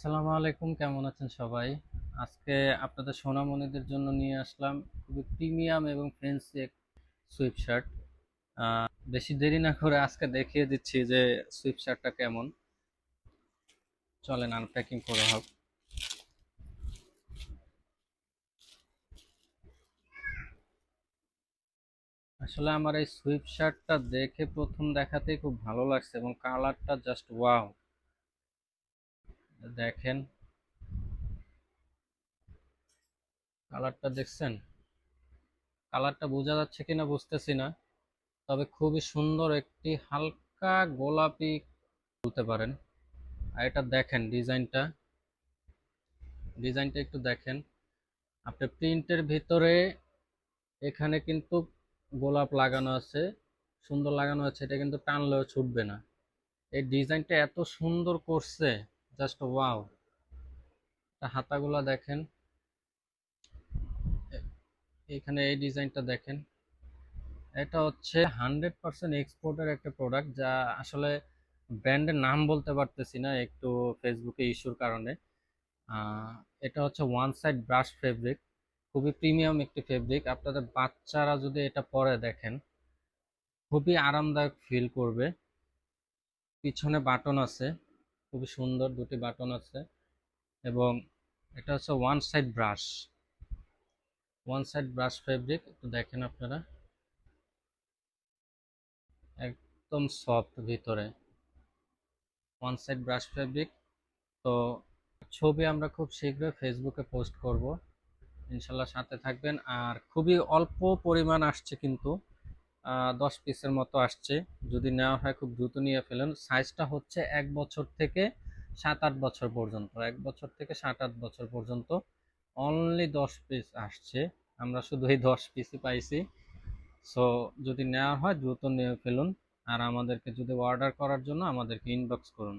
আসসালামু আলাইকুম, কেমন আছেন সবাই? আজকে আপনাদের সোনামণিদের জন্য নিয়ে আসলাম খুবই প্রিমিয়াম এবং ফ্যান্সি এক সুইপ শার্ট। বেশি দেরি না করে আজকে দেখিয়ে দিচ্ছি যে সুইপ শার্টটা কেমন। চলেন আনপ্যাকিং করা হোক। আসলে আমার এই সুইপ শার্টটা দেখে প্রথম দেখাতেই খুব ভালো লাগছে এবং কালারটা জাস্ট ওয়াও। দেখেন, কালারটা দেখছেন? কালারটা বোঝা যাচ্ছে কিনা বুঝতেছি না, তবে খুবই সুন্দর একটি হালকা গোলাপি বলতে পারেন। আর এটা দেখেন, ডিজাইনটা একটু দেখেন। আপনার প্রিন্টের ভিতরে এখানে কিন্তু গোলাপ লাগানো আছে, সুন্দর লাগানো আছে, এটা কিন্তু টানলেও ছুটবে না। এই ডিজাইনটা এত সুন্দর করছে, জাস্ট ওয়াও। হাতাগুলা দেখেন, এখানে এই ডিজাইনটা দেখেন। এটা হচ্ছে 100% এক্সপোর্টের একটা প্রোডাক্ট, যা আসলে ব্র্যান্ডের নাম বলতে পারতেছি না একটু ফেসবুকে ইস্যুর কারণে। আহ, এটা হচ্ছে ওয়ান সাইড ব্রাশ ফেব্রিক, খুবই প্রিমিয়াম একটি ফেব্রিক। আপনাদের বাচ্চারা যদি এটা পরে দেখেন, খুবই আরামদায়ক ফিল করবে। পিছনে বাটন আছে, খুবই সুন্দর দুটি বাটন আছে। এবং এটা হচ্ছে ওয়ান সাইড ব্রাশ ফেব্রিক, একটু দেখেন আপনারা, একদম সফট ভিতরে, ওয়ান সাইড ব্রাশ ফেব্রিক। তো ছবি আমরা খুব শীঘ্রই ফেসবুকে পোস্ট করব, ইনশাল্লাহ সাথে থাকবেন। আর খুবই অল্প পরিমাণ আসছে কিন্তু, 10 পিসের মতো আসছে। যদি নেওয়া হয় খুব দ্রুত নিয়ে ফেলেন। সাইজটা হচ্ছে 1 বছর থেকে 7-8 বছর পর্যন্ত, 1 বছর থেকে 7-8 বছর পর্যন্ত। অনলি 10 পিস আসছে, আমরা শুধু এই 10 পিসই পাইছি। সো যদি নেওয়া হয় দ্রুত নিয়ে ফেলুন। আর আমাদেরকে যদি অর্ডার করার জন্য আমাদেরকে ইনবক্স করুন।